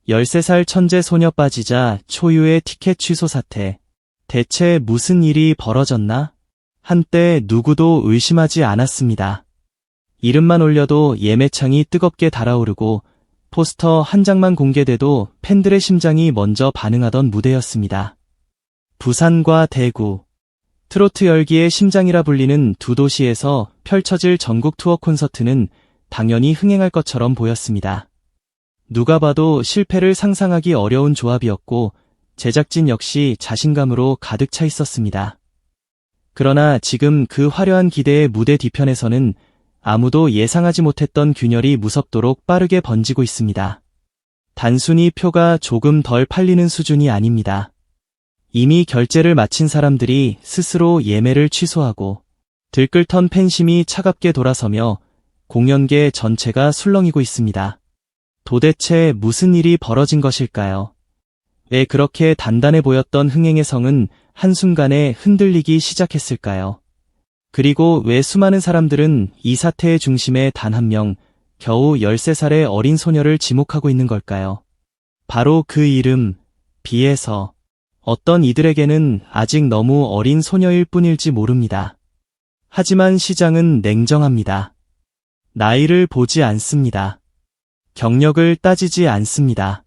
13살 천재 소녀 빠지자 초유의 티켓 취소 사태. 대체 무슨 일이 벌어졌나? 한때 누구도 의심하지 않았습니다. 이름만 올려도 예매창이 뜨겁게 달아오르고 포스터 한 장만 공개돼도 팬들의 심장이 먼저 반응하던 무대였습니다. 부산과 대구. 트로트 열기의 심장이라 불리는 두 도시에서 펼쳐질 전국 투어 콘서트는 당연히 흥행할 것처럼 보였습니다. 누가 봐도 실패를 상상하기 어려운 조합이었고 제작진 역시 자신감으로 가득 차 있었습니다. 그러나 지금 그 화려한 기대의 무대 뒤편에서는 아무도 예상하지 못했던 균열이 무섭도록 빠르게 번지고 있습니다. 단순히 표가 조금 덜 팔리는 수준이 아닙니다. 이미 결제를 마친 사람들이 스스로 예매를 취소하고 들끓던 팬심이 차갑게 돌아서며 공연계 전체가 술렁이고 있습니다. 도대체 무슨 일이 벌어진 것일까요? 왜 그렇게 단단해 보였던 흥행의 성은 한순간에 흔들리기 시작했을까요? 그리고 왜 수많은 사람들은 이 사태의 중심에 단 한 명, 겨우 13살의 어린 소녀를 지목하고 있는 걸까요? 바로 그 이름, 비에서. 어떤 이들에게는 아직 너무 어린 소녀일 뿐일지 모릅니다. 하지만 시장은 냉정합니다. 나이를 보지 않습니다. 경력을 따지지 않습니다.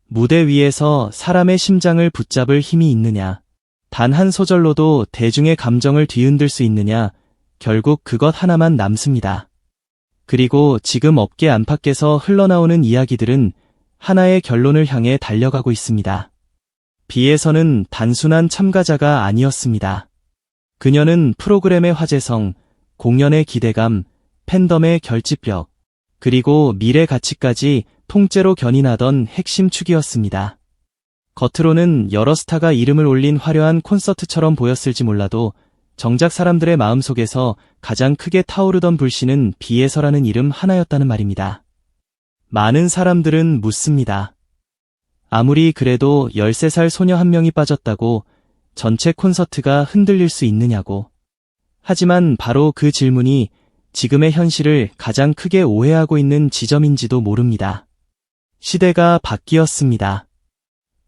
무대 위에서 사람의 심장을 붙잡을 힘이 있느냐, 단 한 소절로도 대중의 감정을 뒤흔들 수 있느냐, 결국 그것 하나만 남습니다. 그리고 지금 업계 안팎에서 흘러나오는 이야기들은 하나의 결론을 향해 달려가고 있습니다. 비에서는 단순한 참가자가 아니었습니다. 그녀는 프로그램의 화제성, 공연의 기대감, 팬덤의 결집력, 그리고 미래 가치까지 통째로 견인하던 핵심 축이었습니다. 겉으로는 여러 스타가 이름을 올린 화려한 콘서트처럼 보였을지 몰라도 정작 사람들의 마음속에서 가장 크게 타오르던 불씨는 비에서라는 이름 하나였다는 말입니다. 많은 사람들은 묻습니다. 아무리 그래도 13살 소녀 한 명이 빠졌다고 전체 콘서트가 흔들릴 수 있느냐고. 하지만 바로 그 질문이 지금의 현실을 가장 크게 오해하고 있는 지점인지도 모릅니다. 시대가 바뀌었습니다.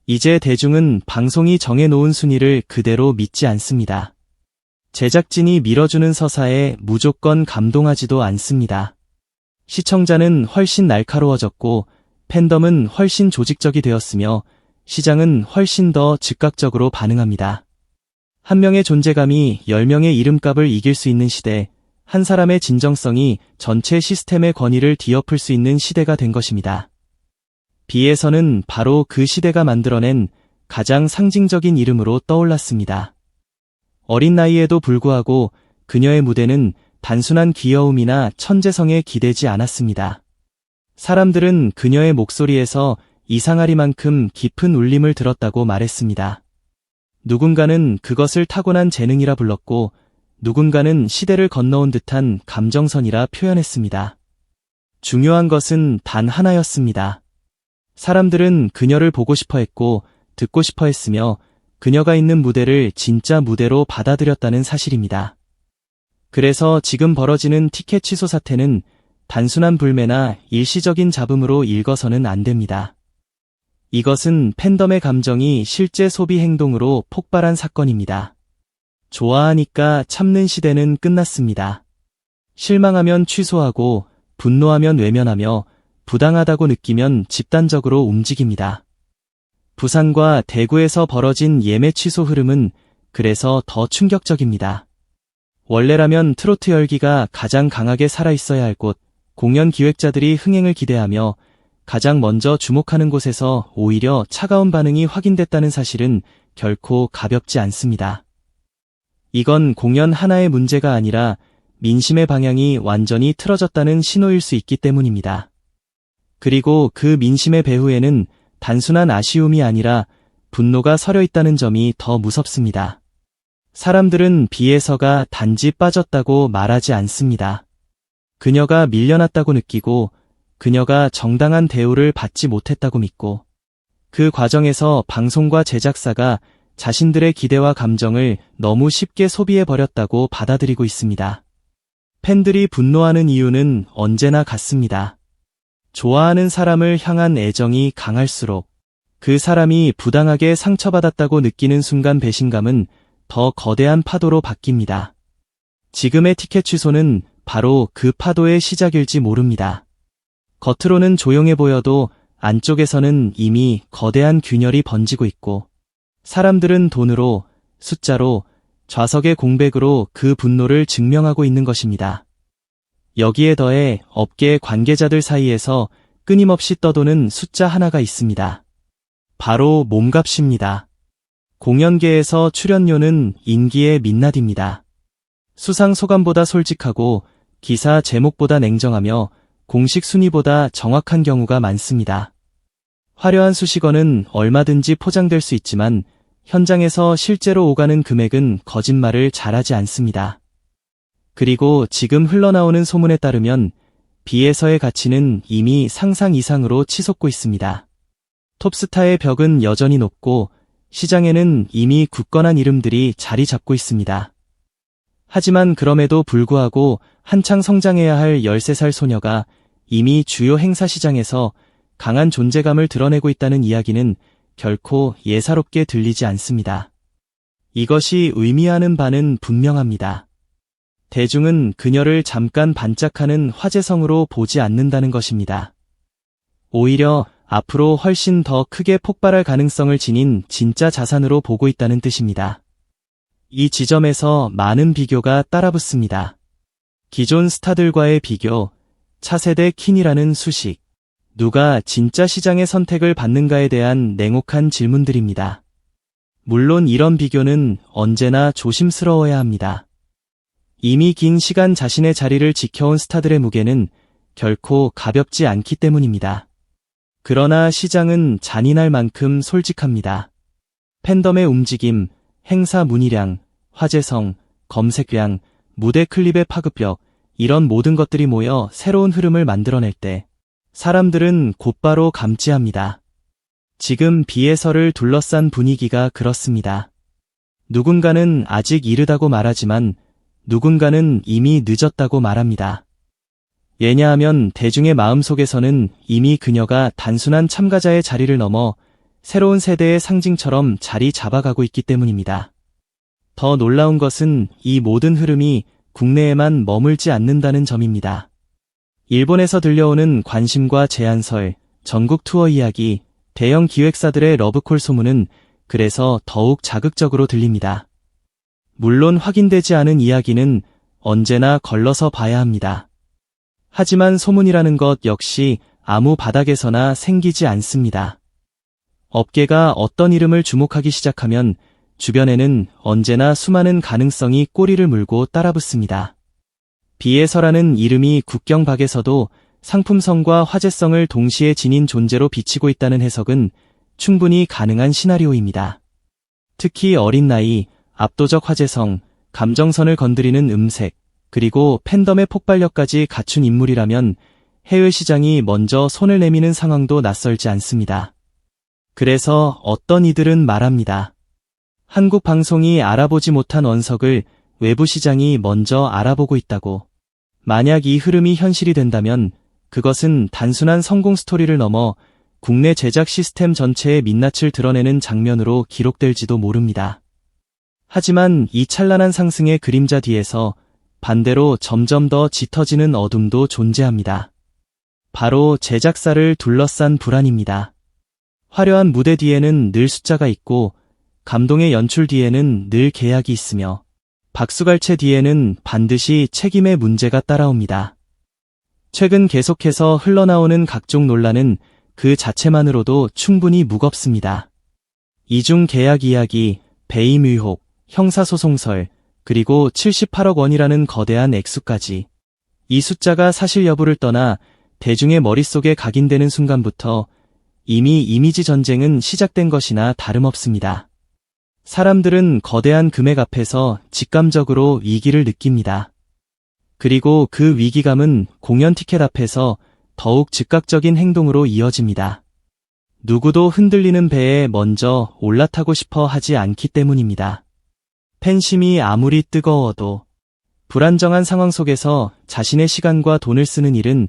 이제 대중은 방송이 정해놓은 순위를 그대로 믿지 않습니다. 제작진이 밀어주는 서사에 무조건 감동하지도 않습니다. 시청자는 훨씬 날카로워졌고 팬덤은 훨씬 조직적이 되었으며 시장은 훨씬 더 즉각적으로 반응합니다. 한 명의 존재감이 10명의 이름값을 이길 수 있는 시대, 한 사람의 진정성이 전체 시스템의 권위를 뒤엎을 수 있는 시대가 된 것입니다. 비에서는 바로 그 시대가 만들어낸 가장 상징적인 이름으로 떠올랐습니다. 어린 나이에도 불구하고 그녀의 무대는 단순한 귀여움이나 천재성에 기대지 않았습니다. 사람들은 그녀의 목소리에서 이상하리만큼 깊은 울림을 들었다고 말했습니다. 누군가는 그것을 타고난 재능이라 불렀고 누군가는 시대를 건너온 듯한 감정선이라 표현했습니다. 중요한 것은 단 하나였습니다. 사람들은 그녀를 보고 싶어 했고 듣고 싶어 했으며 그녀가 있는 무대를 진짜 무대로 받아들였다는 사실입니다. 그래서 지금 벌어지는 티켓 취소 사태는 단순한 불매나 일시적인 잡음으로 일궈서는 안 됩니다. 이것은 팬덤의 감정이 실제 소비 행동으로 폭발한 사건입니다. 좋아하니까 참는 시대는 끝났습니다. 실망하면 취소하고 분노하면 외면하며 부당하다고 느끼면 집단적으로 움직입니다. 부산과 대구에서 벌어진 예매 취소 흐름은 그래서 더 충격적입니다. 원래라면 트로트 열기가 가장 강하게 살아있어야 할 곳, 공연 기획자들이 흥행을 기대하며 가장 먼저 주목하는 곳에서 오히려 차가운 반응이 확인됐다는 사실은 결코 가볍지 않습니다. 이건 공연 하나의 문제가 아니라 민심의 방향이 완전히 틀어졌다는 신호일 수 있기 때문입니다. 그리고 그 민심의 배후에는 단순한 아쉬움이 아니라 분노가 서려 있다는 점이 더 무섭습니다. 사람들은 비에서가 단지 빠졌다고 말하지 않습니다. 그녀가 밀려났다고 느끼고 그녀가 정당한 대우를 받지 못했다고 믿고 그 과정에서 방송과 제작사가 자신들의 기대와 감정을 너무 쉽게 소비해버렸다고 받아들이고 있습니다. 팬들이 분노하는 이유는 언제나 같습니다. 좋아하는 사람을 향한 애정이 강할수록 그 사람이 부당하게 상처받았다고 느끼는 순간 배신감은 더 거대한 파도로 바뀝니다. 지금의 티켓 취소는 바로 그 파도의 시작일지 모릅니다. 겉으로는 조용해 보여도 안쪽에서는 이미 거대한 균열이 번지고 있고 사람들은 돈으로, 숫자로, 좌석의 공백으로 그 분노를 증명하고 있는 것입니다. 여기에 더해 업계 관계자들 사이에서 끊임없이 떠도는 숫자 하나가 있습니다. 바로 몸값입니다. 공연계에서 출연료는 인기의 민낯입니다. 수상 소감보다 솔직하고 기사 제목보다 냉정하며 공식 순위보다 정확한 경우가 많습니다. 화려한 수식어는 얼마든지 포장될 수 있지만 현장에서 실제로 오가는 금액은 거짓말을 잘하지 않습니다. 그리고 지금 흘러나오는 소문에 따르면 비에서의 가치는 이미 상상 이상으로 치솟고 있습니다. 톱스타의 벽은 여전히 높고 시장에는 이미 굳건한 이름들이 자리 잡고 있습니다. 하지만 그럼에도 불구하고 한창 성장해야 할 13살 소녀가 이미 주요 행사 시장에서 강한 존재감을 드러내고 있다는 이야기는 결코 예사롭게 들리지 않습니다. 이것이 의미하는 바는 분명합니다. 대중은 그녀를 잠깐 반짝하는 화제성으로 보지 않는다는 것입니다. 오히려 앞으로 훨씬 더 크게 폭발할 가능성을 지닌 진짜 자산으로 보고 있다는 뜻입니다. 이 지점에서 많은 비교가 따라붙습니다. 기존 스타들과의 비교, 차세대 퀸이라는 수식, 누가 진짜 시장의 선택을 받는가에 대한 냉혹한 질문들입니다. 물론 이런 비교는 언제나 조심스러워야 합니다. 이미 긴 시간 자신의 자리를 지켜온 스타들의 무게는 결코 가볍지 않기 때문입니다. 그러나 시장은 잔인할 만큼 솔직합니다. 팬덤의 움직임, 행사 문의량, 화제성, 검색량, 무대 클립의 파급력, 이런 모든 것들이 모여 새로운 흐름을 만들어낼 때 사람들은 곧바로 감지합니다. 지금 비에서를 둘러싼 분위기가 그렇습니다. 누군가는 아직 이르다고 말하지만 누군가는 이미 늦었다고 말합니다. 왜냐하면 대중의 마음속에서는 이미 그녀가 단순한 참가자의 자리를 넘어 새로운 세대의 상징처럼 자리 잡아가고 있기 때문입니다. 더 놀라운 것은 이 모든 흐름이 국내에만 머물지 않는다는 점입니다. 일본에서 들려오는 관심과 제안설, 전국 투어 이야기, 대형 기획사들의 러브콜 소문은 그래서 더욱 자극적으로 들립니다. 물론 확인되지 않은 이야기는 언제나 걸러서 봐야 합니다. 하지만 소문이라는 것 역시 아무 바닥에서나 생기지 않습니다. 업계가 어떤 이름을 주목하기 시작하면 주변에는 언제나 수많은 가능성이 꼬리를 물고 따라붙습니다. 비에서라는 이름이 국경 밖에서도 상품성과 화제성을 동시에 지닌 존재로 비치고 있다는 해석은 충분히 가능한 시나리오입니다. 특히 어린 나이, 압도적 화제성, 감정선을 건드리는 음색, 그리고 팬덤의 폭발력까지 갖춘 인물이라면 해외 시장이 먼저 손을 내미는 상황도 낯설지 않습니다. 그래서 어떤 이들은 말합니다. 한국 방송이 알아보지 못한 원석을 외부 시장이 먼저 알아보고 있다고. 만약 이 흐름이 현실이 된다면 그것은 단순한 성공 스토리를 넘어 국내 제작 시스템 전체의 민낯을 드러내는 장면으로 기록될지도 모릅니다. 하지만 이 찬란한 상승의 그림자 뒤에서 반대로 점점 더 짙어지는 어둠도 존재합니다. 바로 제작사를 둘러싼 불안입니다. 화려한 무대 뒤에는 늘 숫자가 있고 감동의 연출 뒤에는 늘 계약이 있으며 박수갈채 뒤에는 반드시 책임의 문제가 따라옵니다. 최근 계속해서 흘러나오는 각종 논란은 그 자체만으로도 충분히 무겁습니다. 이중 계약 이야기, 배임 의혹, 형사소송설, 그리고 78억 원이라는 거대한 액수까지. 이 숫자가 사실 여부를 떠나 대중의 머릿속에 각인되는 순간부터 이미 이미지 전쟁은 시작된 것이나 다름없습니다. 사람들은 거대한 금액 앞에서 직감적으로 위기를 느낍니다. 그리고 그 위기감은 공연 티켓 앞에서 더욱 즉각적인 행동으로 이어집니다. 누구도 흔들리는 배에 먼저 올라타고 싶어 하지 않기 때문입니다. 팬심이 아무리 뜨거워도 불안정한 상황 속에서 자신의 시간과 돈을 쓰는 일은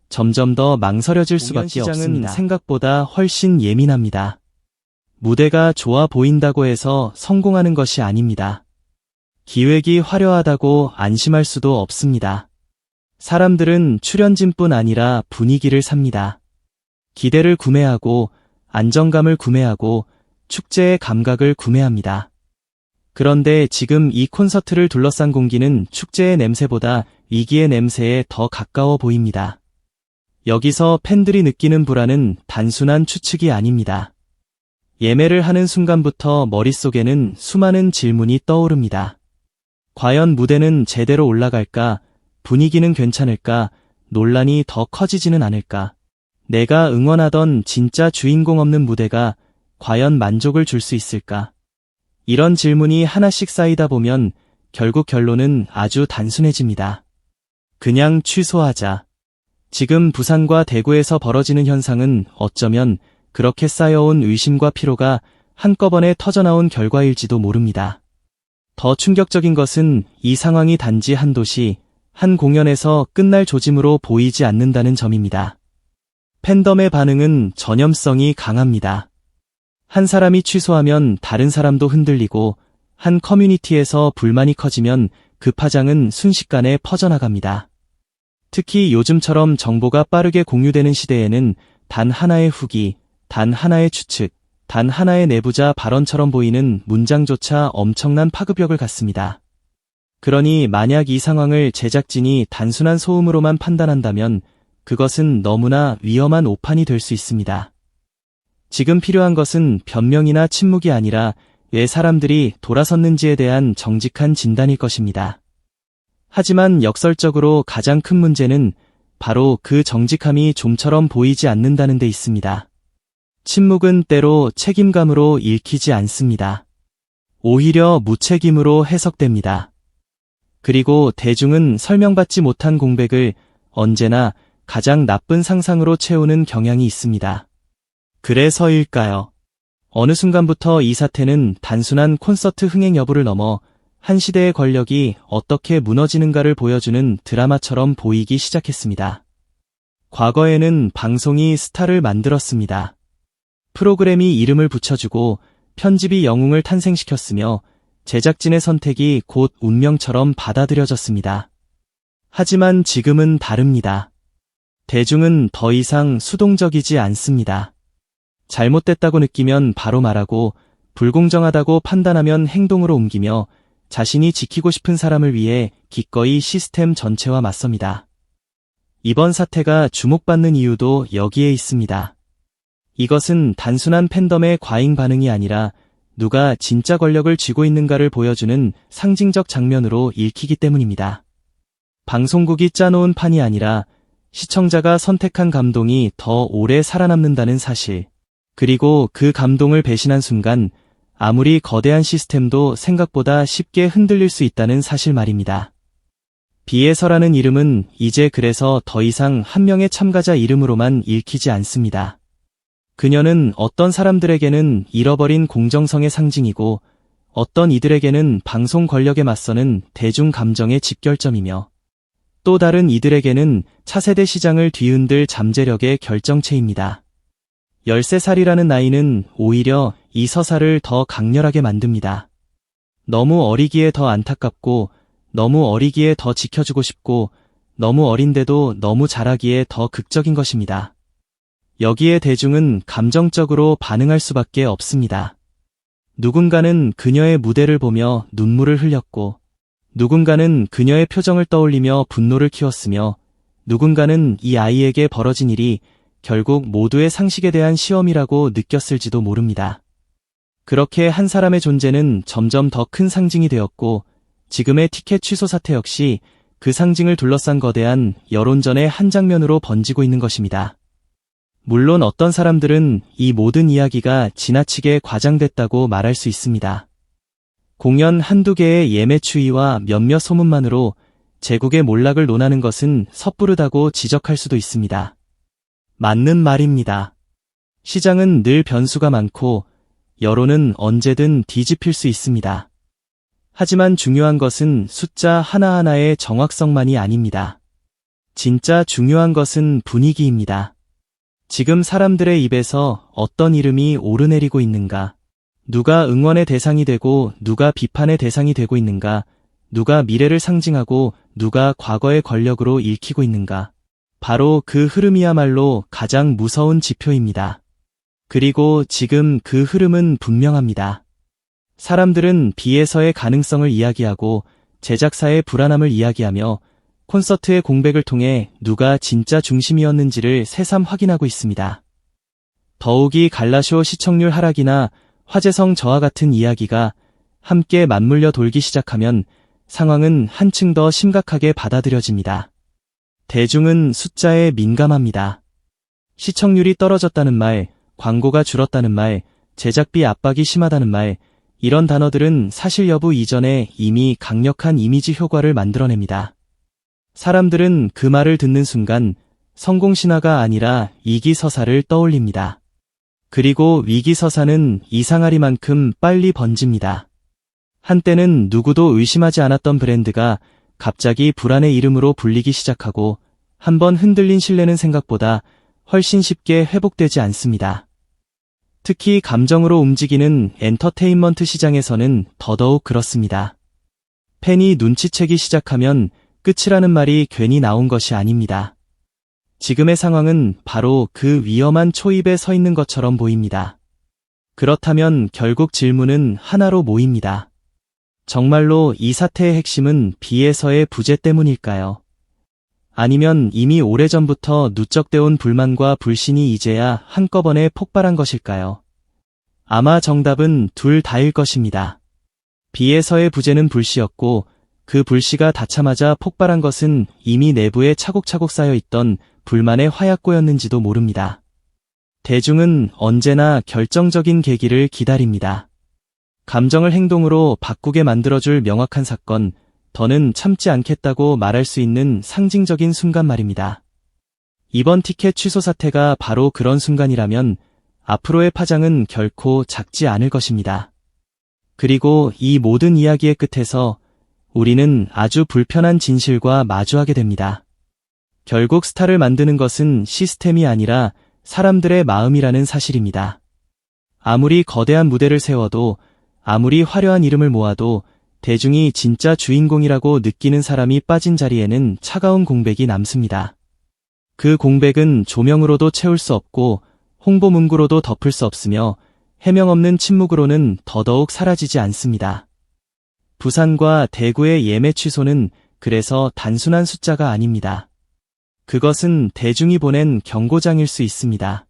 점점 더 망설여질 수밖에 없습니다. 생각보다 훨씬 예민합니다. 무대가 좋아 보인다고 해서 성공하는 것이 아닙니다. 기획이 화려하다고 안심할 수도 없습니다. 사람들은 출연진뿐 아니라 분위기를 삽니다. 기대를 구매하고 안정감을 구매하고 축제의 감각을 구매합니다. 그런데 지금 이 콘서트를 둘러싼 공기는 축제의 냄새보다 위기의 냄새에 더 가까워 보입니다. 여기서 팬들이 느끼는 불안은 단순한 추측이 아닙니다. 예매를 하는 순간부터 머릿속에는 수많은 질문이 떠오릅니다. 과연 무대는 제대로 올라갈까? 분위기는 괜찮을까? 논란이 더 커지지는 않을까? 내가 응원하던 진짜 주인공 없는 무대가 과연 만족을 줄 수 있을까? 이런 질문이 하나씩 쌓이다 보면 결국 결론은 아주 단순해집니다. 그냥 취소하자. 지금 부산과 대구에서 벌어지는 현상은 어쩌면 그렇게 쌓여온 의심과 피로가 한꺼번에 터져나온 결과일지도 모릅니다. 더 충격적인 것은 이 상황이 단지 한 도시, 한 공연에서 끝날 조짐으로 보이지 않는다는 점입니다. 팬덤의 반응은 전염성이 강합니다. 한 사람이 취소하면 다른 사람도 흔들리고 한 커뮤니티에서 불만이 커지면 그 파장은 순식간에 퍼져나갑니다. 특히 요즘처럼 정보가 빠르게 공유되는 시대에는 단 하나의 후기, 단 하나의 추측, 단 하나의 내부자 발언처럼 보이는 문장조차 엄청난 파급력을 갖습니다. 그러니 만약 이 상황을 제작진이 단순한 소음으로만 판단한다면 그것은 너무나 위험한 오판이 될 수 있습니다. 지금 필요한 것은 변명이나 침묵이 아니라 왜 사람들이 돌아섰는지에 대한 정직한 진단일 것입니다. 하지만 역설적으로 가장 큰 문제는 바로 그 정직함이 좀처럼 보이지 않는다는 데 있습니다. 침묵은 때로 책임감으로 읽히지 않습니다. 오히려 무책임으로 해석됩니다. 그리고 대중은 설명받지 못한 공백을 언제나 가장 나쁜 상상으로 채우는 경향이 있습니다. 그래서일까요? 어느 순간부터 이 사태는 단순한 콘서트 흥행 여부를 넘어 한 시대의 권력이 어떻게 무너지는가를 보여주는 드라마처럼 보이기 시작했습니다. 과거에는 방송이 스타를 만들었습니다. 프로그램이 이름을 붙여주고 편집이 영웅을 탄생시켰으며 제작진의 선택이 곧 운명처럼 받아들여졌습니다. 하지만 지금은 다릅니다. 대중은 더 이상 수동적이지 않습니다. 잘못됐다고 느끼면 바로 말하고 불공정하다고 판단하면 행동으로 옮기며 자신이 지키고 싶은 사람을 위해 기꺼이 시스템 전체와 맞섭니다. 이번 사태가 주목받는 이유도 여기에 있습니다. 이것은 단순한 팬덤의 과잉 반응이 아니라 누가 진짜 권력을 쥐고 있는가를 보여주는 상징적 장면으로 읽히기 때문입니다. 방송국이 짜놓은 판이 아니라 시청자가 선택한 감동이 더 오래 살아남는다는 사실. 그리고 그 감동을 배신한 순간 아무리 거대한 시스템도 생각보다 쉽게 흔들릴 수 있다는 사실 말입니다. 비에서라는 이름은 이제 그래서 더 이상 한 명의 참가자 이름으로만 읽히지 않습니다. 그녀는 어떤 사람들에게는 잃어버린 공정성의 상징이고 어떤 이들에게는 방송 권력에 맞서는 대중 감정의 집결점이며 또 다른 이들에게는 차세대 시장을 뒤흔들 잠재력의 결정체입니다. 13살이라는 나이는 오히려 이 서사를 더 강렬하게 만듭니다. 너무 어리기에 더 안타깝고 너무 어리기에 더 지켜주고 싶고 너무 어린데도 너무 잘하기에 더 극적인 것입니다. 여기에 대중은 감정적으로 반응할 수밖에 없습니다. 누군가는 그녀의 무대를 보며 눈물을 흘렸고 누군가는 그녀의 표정을 떠올리며 분노를 키웠으며 누군가는 이 아이에게 벌어진 일이 결국 모두의 상식에 대한 시험이라고 느꼈을지도 모릅니다. 그렇게 한 사람의 존재는 점점 더 큰 상징이 되었고 지금의 티켓 취소 사태 역시 그 상징을 둘러싼 거대한 여론전의 한 장면으로 번지고 있는 것입니다. 물론 어떤 사람들은 이 모든 이야기가 지나치게 과장됐다고 말할 수 있습니다. 공연 한두 개의 예매 추이와 몇몇 소문만으로 제국의 몰락을 논하는 것은 섣부르다고 지적할 수도 있습니다. 맞는 말입니다. 시장은 늘 변수가 많고 여론은 언제든 뒤집힐 수 있습니다. 하지만 중요한 것은 숫자 하나하나의 정확성만이 아닙니다. 진짜 중요한 것은 분위기입니다. 지금 사람들의 입에서 어떤 이름이 오르내리고 있는가? 누가 응원의 대상이 되고 누가 비판의 대상이 되고 있는가? 누가 미래를 상징하고 누가 과거의 권력으로 읽히고 있는가? 바로 그 흐름이야말로 가장 무서운 지표입니다. 그리고 지금 그 흐름은 분명합니다. 사람들은 비에서의 가능성을 이야기하고 제작사의 불안함을 이야기하며 콘서트의 공백을 통해 누가 진짜 중심이었는지를 새삼 확인하고 있습니다. 더욱이 갈라쇼 시청률 하락이나 화재성 저하 같은 이야기가 함께 맞물려 돌기 시작하면 상황은 한층 더 심각하게 받아들여집니다. 대중은 숫자에 민감합니다. 시청률이 떨어졌다는 말, 광고가 줄었다는 말, 제작비 압박이 심하다는 말, 이런 단어들은 사실 여부 이전에 이미 강력한 이미지 효과를 만들어냅니다. 사람들은 그 말을 듣는 순간 성공신화가 아니라 이기서사를 떠올립니다. 그리고 위기서사는 이상하리만큼 빨리 번집니다. 한때는 누구도 의심하지 않았던 브랜드가 갑자기 불안의 이름으로 불리기 시작하고 한번 흔들린 신뢰는 생각보다 훨씬 쉽게 회복되지 않습니다. 특히 감정으로 움직이는 엔터테인먼트 시장에서는 더더욱 그렇습니다. 팬이 눈치채기 시작하면 끝이라는 말이 괜히 나온 것이 아닙니다. 지금의 상황은 바로 그 위험한 초입에 서 있는 것처럼 보입니다. 그렇다면 결국 질문은 하나로 모입니다. 정말로 이 사태의 핵심은 비에서의 부재 때문일까요? 아니면 이미 오래전부터 누적되어 온 불만과 불신이 이제야 한꺼번에 폭발한 것일까요? 아마 정답은 둘 다일 것입니다. 비에서의 부재는 불씨였고 그 불씨가 닿자마자 폭발한 것은 이미 내부에 차곡차곡 쌓여있던 불만의 화약고였는지도 모릅니다. 대중은 언제나 결정적인 계기를 기다립니다. 감정을 행동으로 바꾸게 만들어줄 명확한 사건, 더는 참지 않겠다고 말할 수 있는 상징적인 순간 말입니다. 이번 티켓 취소 사태가 바로 그런 순간이라면 앞으로의 파장은 결코 작지 않을 것입니다. 그리고 이 모든 이야기의 끝에서 우리는 아주 불편한 진실과 마주하게 됩니다. 결국 스타를 만드는 것은 시스템이 아니라 사람들의 마음이라는 사실입니다. 아무리 거대한 무대를 세워도, 아무리 화려한 이름을 모아도 대중이 진짜 주인공이라고 느끼는 사람이 빠진 자리에는 차가운 공백이 남습니다. 그 공백은 조명으로도 채울 수 없고 홍보 문구로도 덮을 수 없으며 해명 없는 침묵으로는 더더욱 사라지지 않습니다. 부산과 대구의 예매 취소는 그래서 단순한 숫자가 아닙니다. 그것은 대중이 보낸 경고장일 수 있습니다.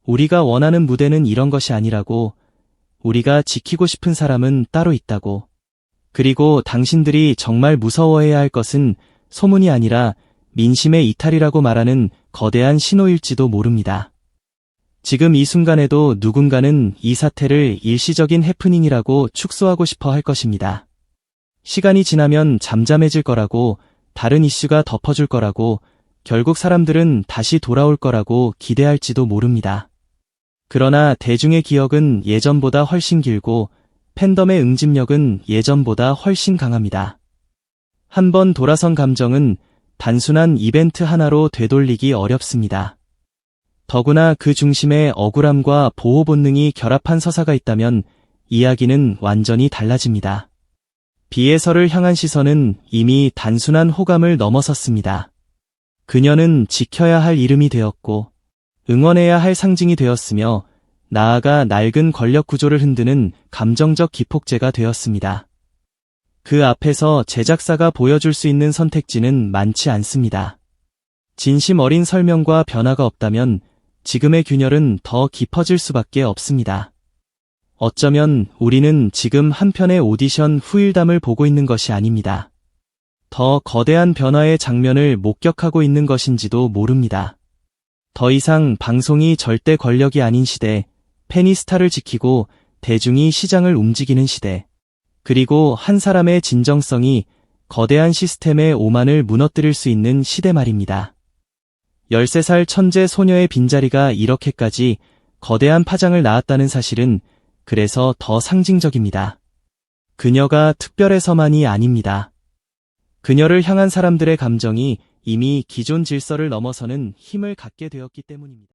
우리가 원하는 무대는 이런 것이 아니라고, 우리가 지키고 싶은 사람은 따로 있다고, 그리고 당신들이 정말 무서워해야 할 것은 소문이 아니라 민심의 이탈이라고 말하는 거대한 신호일지도 모릅니다. 지금 이 순간에도 누군가는 이 사태를 일시적인 해프닝이라고 축소하고 싶어 할 것입니다. 시간이 지나면 잠잠해질 거라고, 다른 이슈가 덮어줄 거라고, 결국 사람들은 다시 돌아올 거라고 기대할지도 모릅니다. 그러나 대중의 기억은 예전보다 훨씬 길고 팬덤의 응집력은 예전보다 훨씬 강합니다. 한번 돌아선 감정은 단순한 이벤트 하나로 되돌리기 어렵습니다. 더구나 그 중심에 억울함과 보호 본능이 결합한 서사가 있다면 이야기는 완전히 달라집니다. 비에서를 향한 시선은 이미 단순한 호감을 넘어섰습니다. 그녀는 지켜야 할 이름이 되었고 응원해야 할 상징이 되었으며 나아가 낡은 권력 구조를 흔드는 감정적 기폭제가 되었습니다. 그 앞에서 제작사가 보여줄 수 있는 선택지는 많지 않습니다. 진심 어린 설명과 변화가 없다면 지금의 균열은 더 깊어질 수밖에 없습니다. 어쩌면 우리는 지금 한편의 오디션 후일담을 보고 있는 것이 아닙니다. 더 거대한 변화의 장면을 목격하고 있는 것인지도 모릅니다. 더 이상 방송이 절대 권력이 아닌 시대, 팬이 스타를 지키고 대중이 시장을 움직이는 시대, 그리고 한 사람의 진정성이 거대한 시스템의 오만을 무너뜨릴 수 있는 시대 말입니다. 13살 천재 소녀의 빈자리가 이렇게까지 거대한 파장을 낳았다는 사실은 그래서 더 상징적입니다. 그녀가 특별해서만이 아닙니다. 그녀를 향한 사람들의 감정이 이미 기존 질서를 넘어서는 힘을 갖게 되었기 때문입니다.